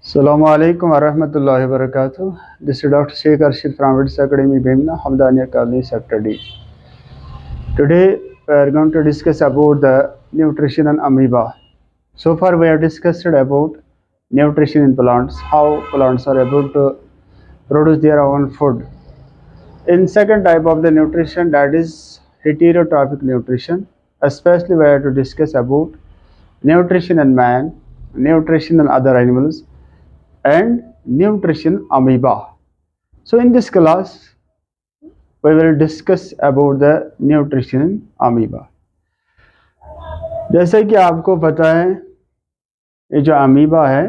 Assalamu alaikum warahmatullahi wabarakatuh. This is Dr. Sheikh Arshid from Wids Academy, Bhimna, Hamdaniya Colony, Sector D. Today we are going to discuss about the nutrition and amoeba. So far we have discussed about nutrition in plants, how plants are able to produce their own food. In second type of the nutrition, that is heterotrophic nutrition, especially we have to discuss about nutrition in man, nutrition in other animals, and nutrition amoeba. So in this class we will discuss about the nutrition in amoeba. जैसे कि आपको पता है ये जो amoeba है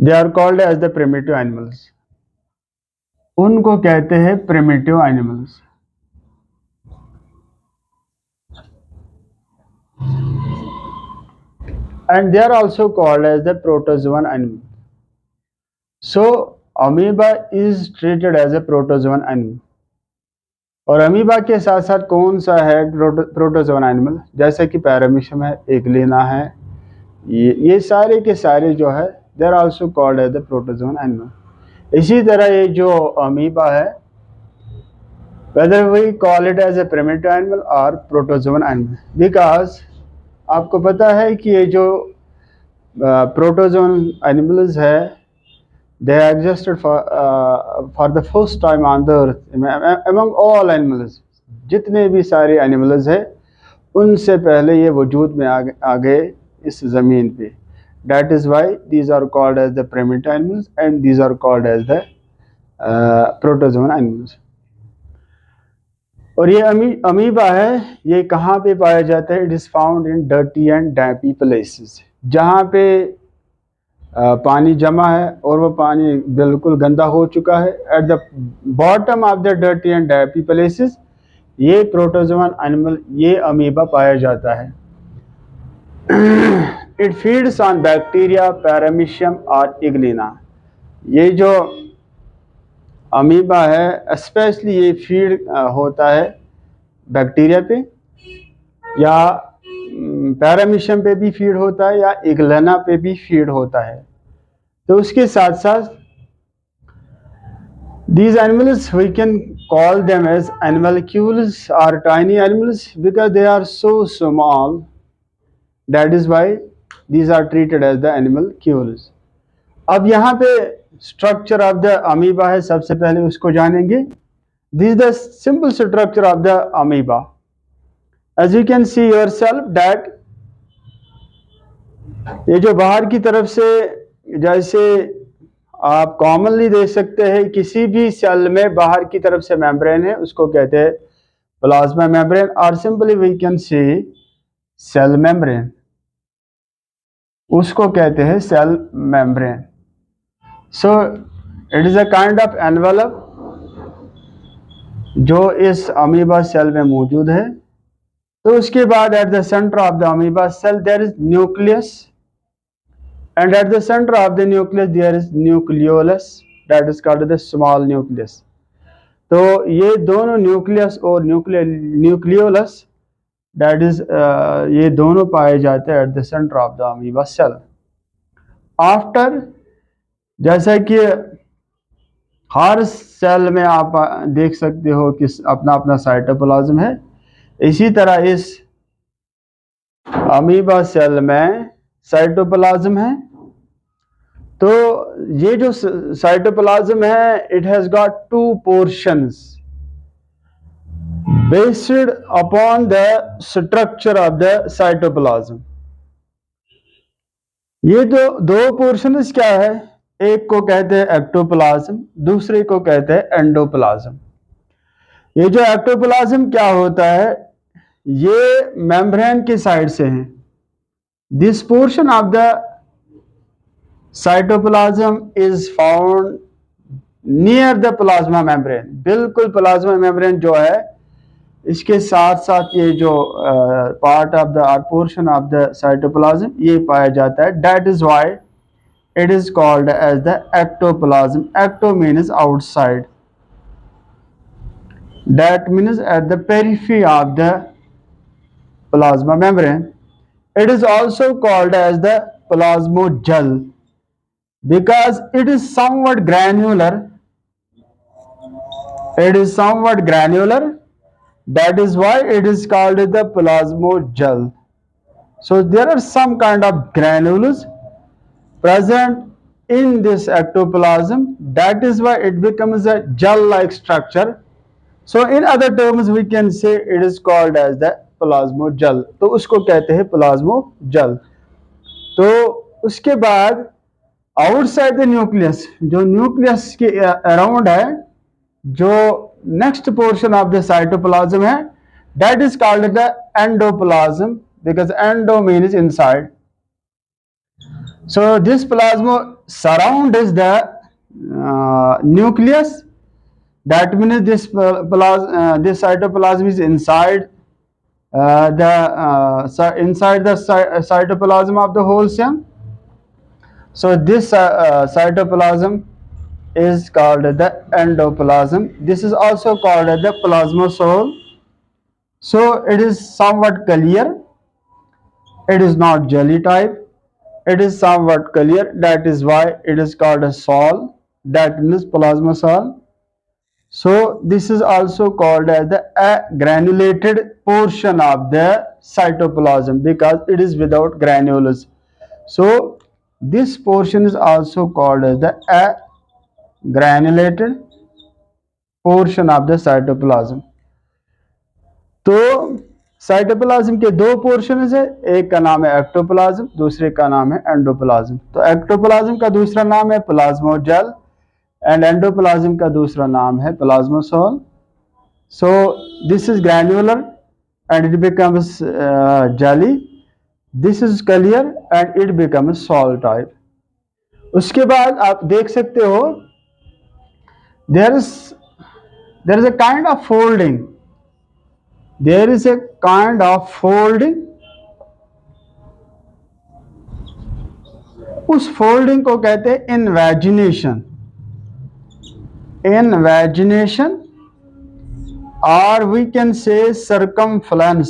they are called as the primitive animals, उनको कहते हैं primitive animals. And they are also called as the protozoan animal. So amoeba is treated as a protozoan animal. और अमीबा के साथ साथ कौन सा है प्रोटोजोन एनिमल, जैसे कि पैरामीशियम है, एग्लिना है, ये सारे के सारे जो है they are also called as the protozoan animal. इसी तरह ये जो अमीबा है whether we call it as a primitive animal और प्रोटोजोन एनिमल, बिकॉज आपको पता है कि ये जो प्रोटोजोन एनिमल्स है they existed for the first time on the earth among all animals. जितने भी सारे एनिमल्स हैं उनसे पहले ये वजूद में आ गए इस ज़मीन पे. That is why these are called as the primitive animals and these are called as the protozoan animals. और ये अमीबा है, ये कहाँ पे पाया जाता है? It is found in dirty and dampy places. जहाँ पे पानी जमा है और वो पानी बिल्कुल गंदा हो चुका है, at the bottom of the dirty and Debi places ये प्रोटोजोन एनिमल, ये अमीबा पाया जाता है. It feeds on bacteria, paramecium और इग्लिना. ये जो अमीबा है स्पेशली ये फीड होता है बैक्टीरिया पे या पैरामीशियम पे भी फीड होता है या इग्लिना पे भी फीड होता है. तो उसके साथ साथ these animals we can call them as animalcules or tiny animals because they are so small, that is why these are treated as the animalcules. अब यहाँ पे स्ट्रक्चर ऑफ द अमीबा है, सबसे पहले उसको जानेंगे. This is the simple structure of the amoeba. As you can see yourself that ये जो बाहर की तरफ से, जैसे आप कॉमनली देख सकते हैं किसी भी सेल में बाहर की तरफ से मेम्ब्रेन है, उसको कहते हैं प्लाज्मा मेम्ब्रेन, और simply we can see cell membrane, उसको कहते हैं cell membrane. So it is a kind of envelope जो इस अमीबा सेल में मौजूद है. तो उसके बाद at the centre of the amoeba cell there is nucleus, and at the center of the nucleus there is nucleolus, that is called the small nucleus. तो ये दोनों न्यूक्लियस और न्यूक्लियोलस that is ये दोनों पाए जाते हैं at the center of the amoeba cell. After, जैसा कि हर सेल में आप देख सकते हो कि अपना अपना साइटोप्लाज्म है, इसी तरह इस अमीबा सेल में साइटोप्लाज्म है. तो ये जो साइटोप्लाज्म है it has got two portions based upon the structure of the cytoplasm. ये दो पोर्शंस क्या है? एक को कहते हैं एक्टोप्लाज्म, दूसरे को कहते हैं एंडोप्लाज्म. ये जो एक्टोप्लाज्म क्या होता है, ये मेम्ब्रेन के साइड से है. This portion of the cytoplasm is found near the plasma membrane. बिल्कुल प्लाज्मा मेम्ब्रेन जो है इसके साथ साथ ये जो part of the portion of the cytoplasm ये पाया जाता है. That is why it is called as the ectoplasm. Ecto means outside. That means at the periphery of the plasma membrane. It is also called as the plasmogel. because it is somewhat granular. It is somewhat granular. That is why it is called the plasmogel. So there are some kind of granules present in this ectoplasm. That is why it becomes a gel-like structure. So in other terms we can say it is called as the plasmogel. तो उसको कहते हैं plasmogel. तो उसके बाद outside the nucleus, जो nucleus के around है, जो next portion of the cytoplasm है, that is called the endoplasm, because endo means inside. So this plasma surrounds the nucleus. That means this this cytoplasm is inside inside the cytoplasm of the whole cell. So this cytoplasm is called the endoplasm. This is also called the plasmosome. So it is somewhat clear. It is not jelly type. It is somewhat clear. That is why it is called a sol. That means plasma sol. So this is also called as the granulated portion of the cytoplasm because it is without granules. So this portion is also called as the granulated portion of the cytoplasm. तो cytoplasm के दो portions है, एक का नाम है ectoplasm, दूसरे का नाम है एंडोप्लाज्म. तो एक्टोप्लाज्म का दूसरा नाम है प्लाज्मोजेल एंड एंडोप्लाज्म का दूसरा नाम है plasmosol. So this is granular and it becomes jelly. This is clear and it becomes sol type. उसके बाद आप देख सकते हो there is a kind of folding. There is a kind of folding. उस फोल्डिंग को कहते हैं इनवेजिनेशन. इनवेजिनेशन और वी कैन से सर्कमफ्लेंस,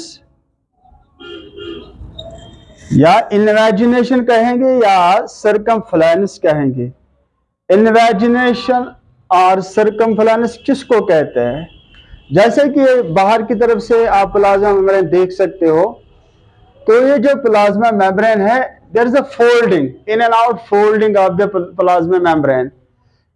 या इनवेजिनेशन कहेंगे या सर्कमफ्लेंस कहेंगे. इनवेजिनेशन और सर्कमफ्लेंस किसको कहते हैं? जैसे कि बाहर की तरफ से आप प्लाज्मा मेम्ब्रेन देख सकते हो, तो ये जो प्लाज्मा मेम्ब्रेन है, there is a folding, in and out folding of the plasma membrane.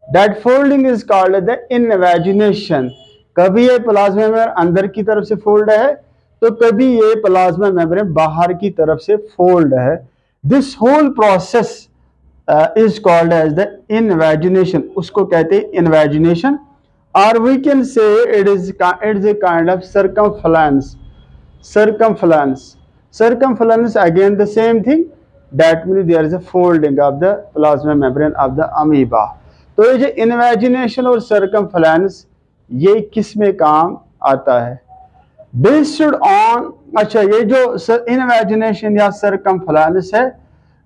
That folding is called the invagination. कभी ये प्लाज्मा मेम्ब्रेन अंदर की तरफ से फोल्ड है, तो कभी ये प्लाज्मा मेम्ब्रेन बाहर की तरफ से फोल्ड है. This whole process is called as the invagination. उसको कहते हैं invagination. Or we can say it is a kind of circumference. Circumference again the same thing. That means there is a folding of the plasma membrane of the amoeba. तो ये जो invagination और सर्कमफ्लेंस ये किस में काम आता है? बेस्ड ऑन, अच्छा, ये जो इन्वेजिनेशन या सर्कमफ्लेंस है,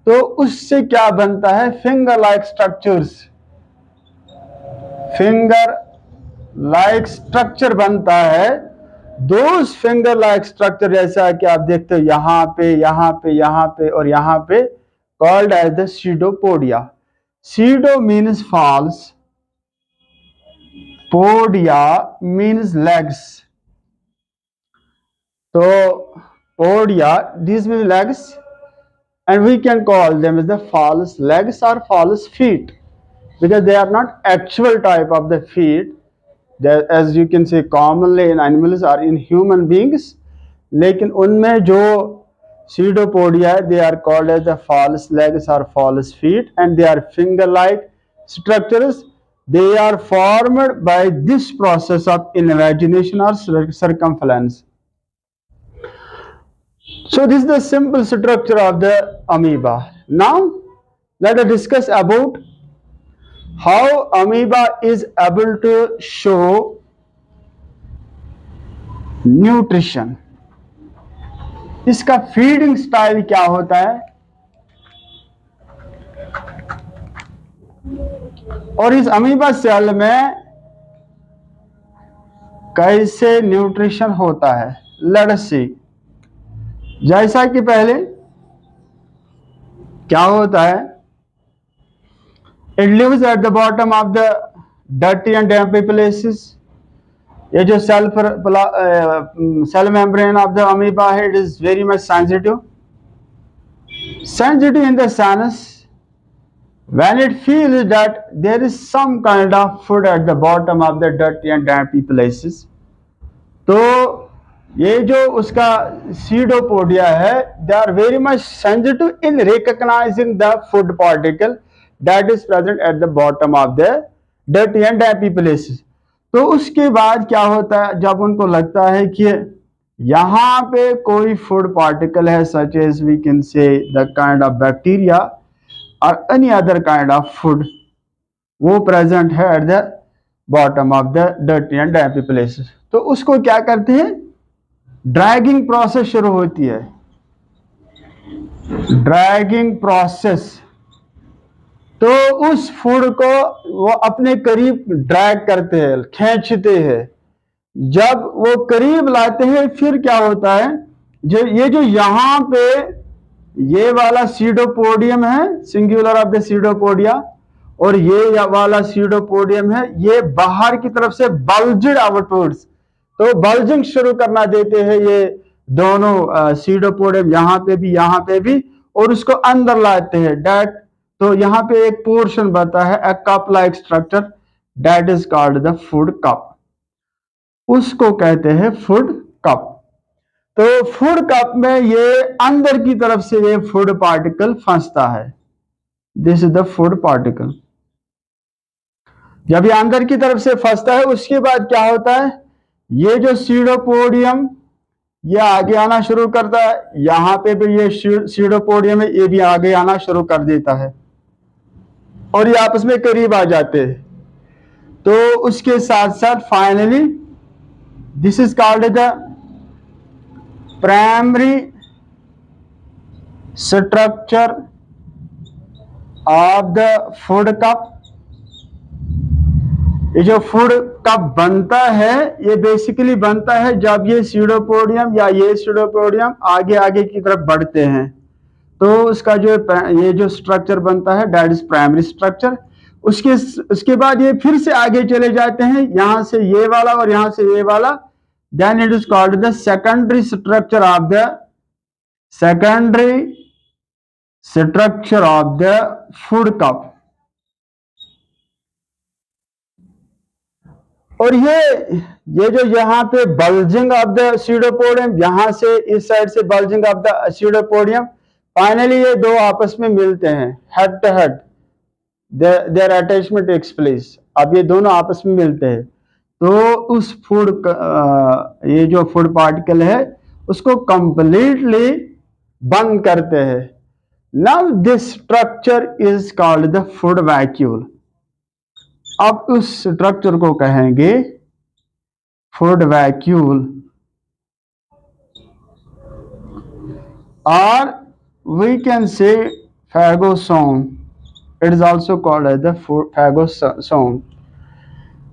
तो उससे क्या बनता है? Finger like structures. Finger like structure बनता है. दो फिंगर लाइक स्ट्रक्चर जैसा कि आप देखते हो यहां पे, यहां पे, यहां पे और यहां पे, called as the pseudopodia. Pseudo means false, podia means legs. तो podia, this means legs, and we can call them as the false legs और false feet because they are not actual type of the feet. As you can say commonly in animals or in human beings, लेकिन उनमें जो pseudopodia they are called as the false legs or false feet, and they are finger like structures. They are formed by this process of invagination or circumference. So this is the simple structure of the amoeba. Now let us discuss about how amoeba is able to show nutrition. इसका feeding style क्या होता है और इस amoeba cell में कैसे nutrition होता है. Let's see. जैसा कि पहले क्या होता है, It lives at the bottom of the dirty and damp places. ये जो cell membrane of the amoeba है, it is very much sensitive in the sense when it feels that there is some kind of food at the bottom of the dirty and dampy places. तो ये जो उसका pseudopodia है, they are very much sensitive in recognising the food particle that is present at the bottom of the dirty and dampy places. तो उसके बाद क्या होता है, जब उनको लगता है कि यहाँ पे कोई फूड पार्टिकल है, such as we can say the kind of bacteria और any other kind of food, वो प्रेजेंट है at the bottom of the dirty and dampy places. तो उसको क्या करते हैं, ड्रैगिंग प्रोसेस शुरू होती है. ड्रैगिंग प्रोसेस, तो उस फूड को वो अपने करीब ड्रैग करते हैं, खींचते हैं. जब वो करीब लाते हैं फिर क्या होता है, ये जो यहाँ पे ये वाला सीडोपोडियम है, सिंगुलर ऑफ द सीडोपोडिया, और ये वाला सीडोपोडियम है, ये बाहर की तरफ से बल्जड आउटवर्ड्स, तो बल्जिंग शुरू करना देते हैं ये दोनों सीडोपोडियम, यहाँ पे भी, और उसको अंदर लाते हैं. डैट, तो यहाँ पे एक पोर्शन बनता है, a cup like structure, that is called the food cup. उसको कहते हैं फूड कप. तो फूड कप में ये अंदर की तरफ से ये फूड पार्टिकल फंसता है. This is the food particle. जब ये अंदर की तरफ से फंसता है, उसके बाद क्या होता है, ये जो सीडोपोडियम ये आगे आना शुरू करता है. यहाँ पे भी ये सीडोपोडियम है, ये भी आगे आना शुरू कर देता है और ये आपस में करीब आ जाते हैं. तो उसके साथ साथ finally this is called the primary structure of the food cup. ये जो फूड कप बनता है, ये बेसिकली बनता है जब ये सीडोपोडियम या ये सीडोपोडियम आगे आगे की तरफ बढ़ते हैं. तो उसका जो ये जो स्ट्रक्चर बनता है, दैट इज प्राइमरी स्ट्रक्चर. उसके बाद ये फिर से आगे चले जाते हैं, यहां से ये वाला और यहां से ये वाला. Then it is called the secondary structure of the food cup. और ये जो यहाँ पे बल्जिंग ऑफ द सीडोपोडियम, यहां से इस साइड से bulging of the pseudopodium, finally ये दो आपस में मिलते हैं, head to head their attachment takes place. अब ये दोनों आपस में मिलते हैं, तो उस ये जो फूड पार्टिकल है उसको कंप्लीटली बंद करते हैं. Now this structure is called the food vacuole. अब उस स्ट्रक्चर को कहेंगे फूड वैक्यूल, और we can say phagosome. It is also called as the phagosome.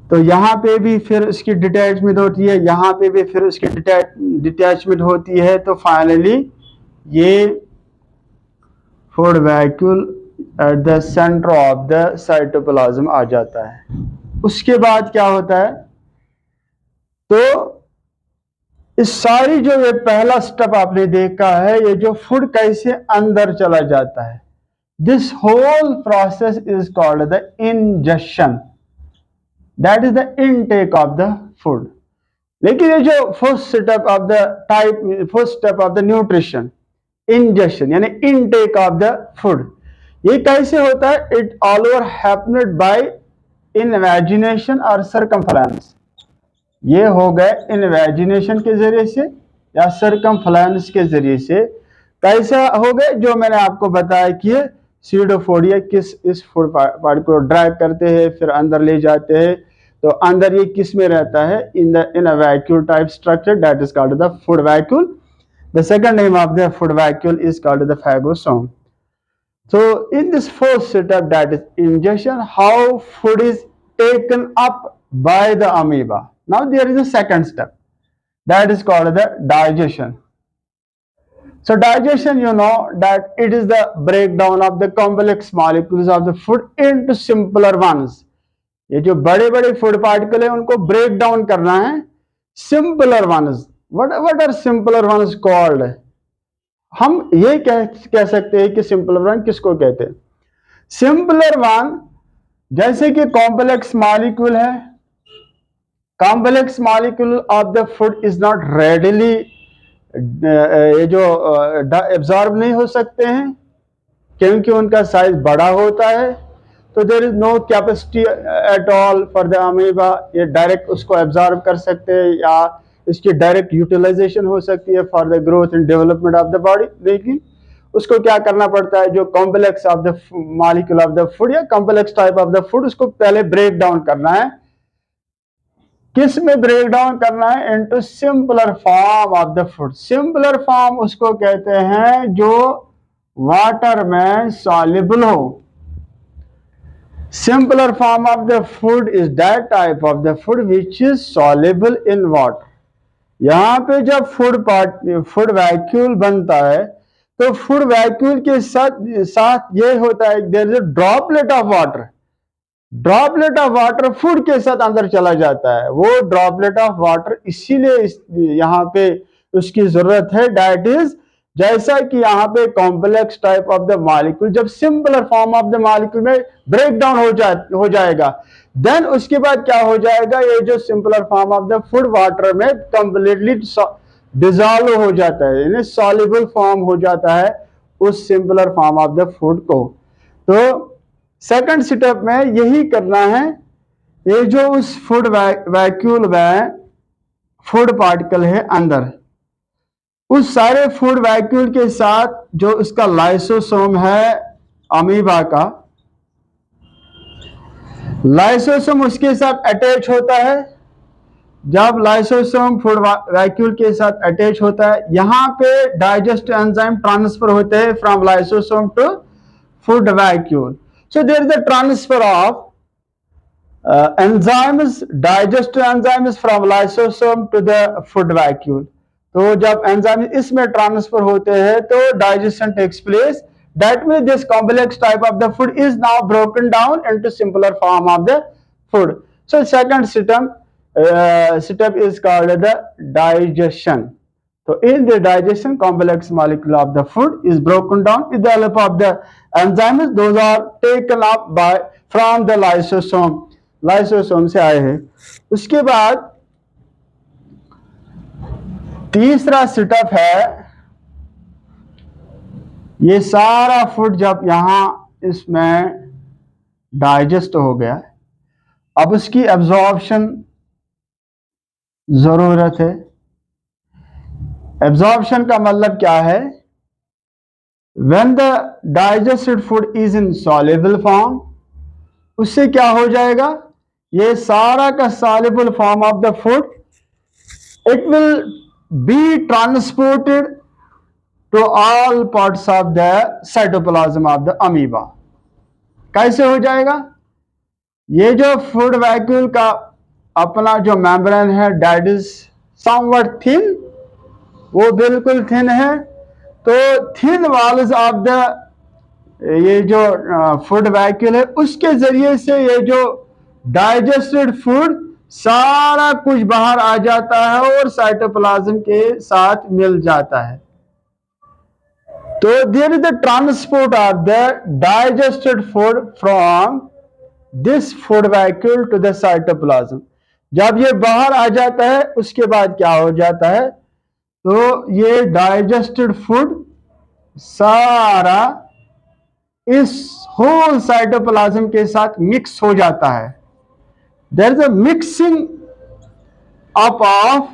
तो यहाँ पे भी फिर इसकी डिटैचमेंट होती है, यहाँ पे भी फिर इसकी डिटैचमेंट होती है. तो फाइनली ये food vacuole at the centre of the cytoplasm आ जाता है. उसके बाद क्या होता है, तो इस सारी जो ये पहला स्टेप आपने देखा है, ये जो फूड कैसे अंदर चला जाता है, this whole process is called the injection, that is the intake of the food. लेकिन ये जो first step of the nutrition, injection यानी इनटेक ऑफ द फूड, ये कैसे होता है, it all over happened by invagination और सरकमफ्रेंस. ये हो गए इनवेजिनेशन के जरिए से या सरकमफ्रेंस के जरिए से. कैसा हो गए, जो मैंने आपको बताया कि सीडोपोडिया इस फूड पार्ट को ड्रैग करते हैं, फिर अंदर ले जाते हैं. तो अंदर ये किस में रहता है, in a vacuole type structure, that is called the food vacuole. The second name of the food vacuole is called the phagosome. So in this first step, that is ingestion, how food is taken up by the amoeba. Now there is a second step, that is called the digestion. So digestion, you know that it is the breakdown of the complex molecules of the food into simpler ones. ये जो बड़े बड़े food particle है उनको break down करना है simpler ones. What are simpler ones called? हम ये कह सकते हैं कि सिंपलर वन किसको कहते हैं? सिंपलर वन जैसे कि कॉम्प्लेक्स मॉलिक्यूल है. Complex molecule of the food is not readily, ये जो एब्जॉर्ब नहीं हो सकते हैं क्योंकि उनका साइज बड़ा होता है. तो there is no capacity at all for the amoeba. ये डायरेक्ट उसको एब्जॉर्ब कर सकते हैं या इसकी डायरेक्ट यूटिलाइजेशन हो सकती है for the growth and development of the body. लेकिन उसको क्या करना पड़ता है? जो complex of the molecule of the food या complex type of the food, उसको पहले ब्रेक डाउन करना है. किस में ब्रेक डाउन करना है? Into simpler form of the food. Simpler form उसको कहते हैं जो वाटर में सॉल्युबल हो. Simpler form of the food is that type of the food which is soluble in water. यहाँ पे जब फूड वैक्यूल बनता है तो फूड वैक्यूल के साथ ये होता है, there is a droplet of water. Droplet of water food के साथ अंदर चला जाता है. वो ड्रॉपलेट ऑफ वाटर इसीलिए यहाँ पे उसकी जरूरत है. दैट इज जैसा कि यहाँ पे complex type of the molecule जब simpler form of the molecule में ब्रेक डाउन हो जाएगा, देन उसके बाद क्या हो जाएगा? ये जो simpler form of the food water में कंप्लीटली डिसॉल्व हो जाता है, यानी सॉल्युबल फॉर्म हो जाता है उस simpler form of the food को. तो सेकंड स्टेप में यही करना है. ये जो उस फूड वैक्यूल में फूड पार्टिकल है अंदर, उस सारे फूड वैक्यूल के साथ जो इसका लाइसोसोम है अमीबा का, लाइसोसोम उसके साथ अटैच होता है. जब लाइसोसोम फूड वैक्यूल के साथ अटैच होता है, यहां पे डाइजेस्ट एंजाइम ट्रांसफर होते हैं from lysosome to food vacuole. So there is the transfer of enzymes, digestive enzymes from lysosome to the food vacuole. तो जब एंजाइम इसमें ट्रांसफर होते हैं तो digestion takes place. That means this complex type of the food is now broken down into simpler form of the food. So second step is called the digestion. So in the digestion, complex molecule of the food is broken down with the help of the enzymes. Those are taken up from the lysosome. Lysosome से आए हैं. उसके बाद तीसरा step है, ये सारा food जब यहां इसमें डाइजेस्ट हो गया, अब उसकी एब्जॉर्प्शन जरूरत है. एब्जॉर्प्शन का मतलब क्या है? When the digested food is in soluble form, उससे क्या हो जाएगा? ये सारा का soluble form of the food, it will be transported to all parts of the cytoplasm of the amoeba. कैसे हो जाएगा? ये जो फूड वैक्यूल का अपना जो मेम्ब्रेन है, दैट इज समवट थिन, वो बिल्कुल थिन है. तो थिन वॉल्स ऑफ द ये जो फूड वैक्यूल है, उसके जरिए से ये जो डाइजेस्टेड फूड सारा कुछ बाहर आ जाता है और साइटोप्लाज्म के साथ मिल जाता है. तो there is the transport of the digested food from this food vacuole to the cytoplasm. जब ये बाहर आ जाता है उसके बाद क्या हो जाता है? तो ये डाइजेस्टेड फूड सारा इस होल साइटोप्लाज्म के साथ मिक्स हो जाता है. There is a mixing up of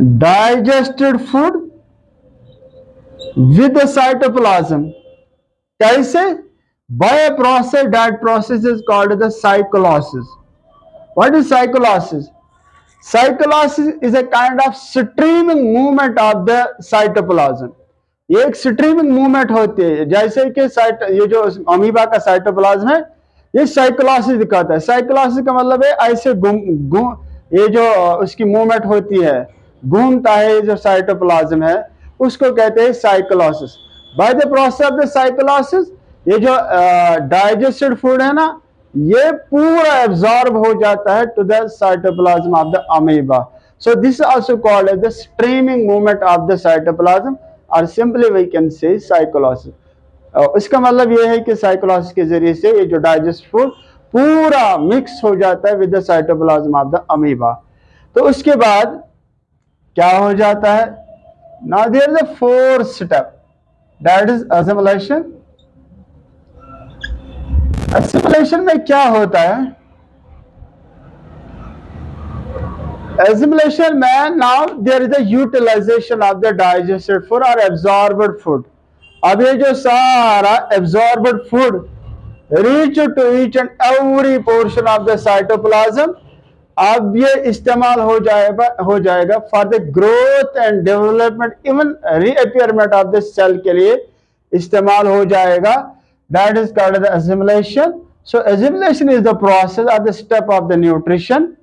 digested food with the cytoplasm. कैसे? By a process, that process is called the cyclolysis. What is cyclolysis? Cyclolysis is a kind of streaming movement of the cytoplasm. ये एक streaming movement होती है, जैसे कि ये जो amoeba का साइटोप्लाज्म है, ये साइकोलाइसिस दिखाता है. साइकोलाइसिस का मतलब है ऐसे ये जो उसकी मूवमेंट होती है, घूमता है जो साइटोप्लाज्म है, उसको कहते हैं cyclosis. By the process of the cyclosis ये जो डाइजेस्टेड फूड है ना, ये पूरा एब्जॉर्ब हो जाता है to the cytoplasm of the amoeba. So this also called as the streaming movement of the cytoplasm, और simply we can say cyclosis. इसका मतलब ये है कि साइक्लोसिस के जरिए से ये जो डाइजेस्ट फूड पूरा मिक्स हो जाता है with the cytoplasm of the amoeba. तो उसके बाद क्या हो जाता है? Now there is a fourth step, that is assimilation. Assimilation में क्या होता है? Assimilation में now there is a utilization of the digested food or absorbed food। अब ये जो सारा absorbed food reach to each and every portion of the cytoplasm, अब ये इस्तेमाल हो जाएगा for the growth and development, even reappearment of the cell के लिए इस्तेमाल हो जाएगा। That is called the assimilation। So assimilation is the process or the step of the nutrition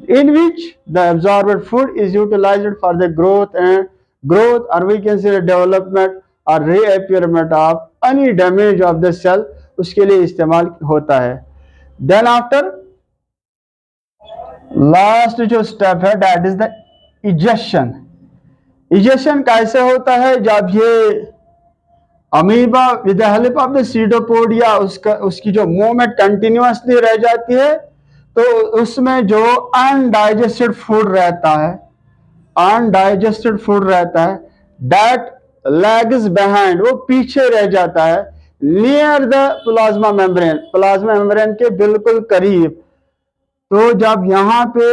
in which the absorbed food is utilized for the growth or we can say the development or reappearment of any damage of the cell, उसके लिए इस्तेमाल होता है। Then after last जो step है that is the egestion। egestion कैसे होता है? जब ये amoeba with the help of the pseudopodia उसकी जो मूवमेंट कंटिन्यूअसली रह जाती है, तो उसमें जो अनडाइजेस्टेड फूड रहता है दैट लैग्स बिहाइंड, वो पीछे रह जाता है नियर द प्लाज्मा मेम्ब्रेन के बिल्कुल करीब। तो जब यहाँ पे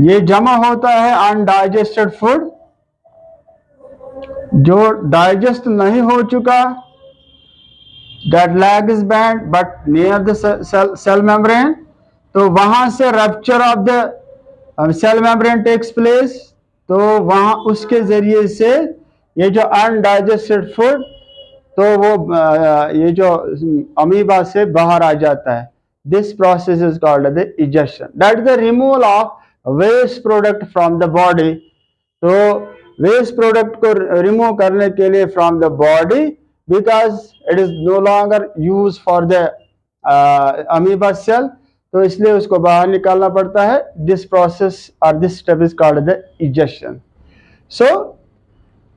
ये जमा होता है अनडाइजेस्टेड फूड, जो डाइजेस्ट नहीं हो चुका, that lag is bent but near the cell membrane, तो वहां से rupture of the cell membrane takes place। तो वहां उसके जरिए से ये जो undigested food, तो वो ये जो अमीबा से बाहर आ जाता है। This process is called the egestion। That is the removal of waste product from the body। तो waste product को रिमूव करने के लिए from the body, because it is no longer used for the amoeba cell, तो इसलिए उसको बाहर निकालना पड़ता है। This process or this step is called the egestion। So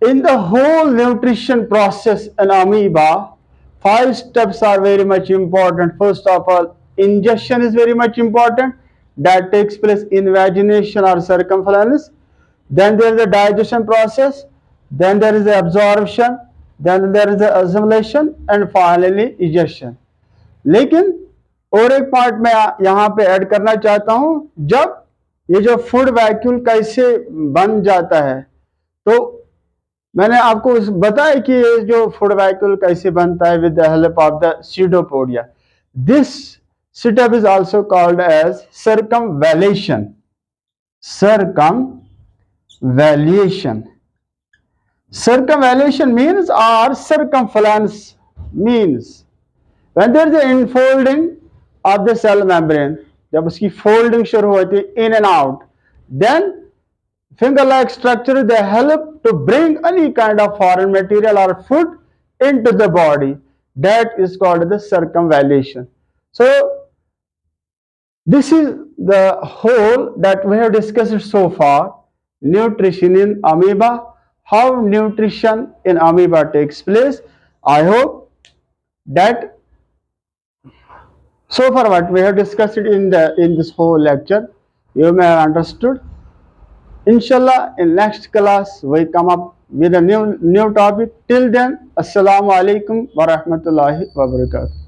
in the whole nutrition process in amoeba, 5 steps are very much important। First of all, ingestion is very much important, that takes place in vagination or circumflex। Then there is the digestion process, then there is the absorption, then there is the assimilation and finally egestion। लेकिन और एक part मैं यहाँ पे add करना चाहता हूँ, जब ये जो फूड वैक्यूल कैसे बन जाता है, तो मैंने आपको बताया कि ये जो फूड वैक्यूल कैसे बनता है with the help of the pseudopodia. This step is also called as circumvallation. Circumvallation means or circumference means when there is an enfolding of the cell membrane, जब उसकी folding शुरू होती है in and out, then finger-like structure they help to bring any kind of foreign material or food into the body. That is called the circumvallation। So this is the whole that we have discussed so far, nutrition in amoeba, how nutrition in amoeba takes place। I hope that so far what we have discussed in this whole lecture you may have understood। Inshallah in next class we come up with a new topic। Till then, assalamu alaikum wa rahmatullahi wa barakatuh।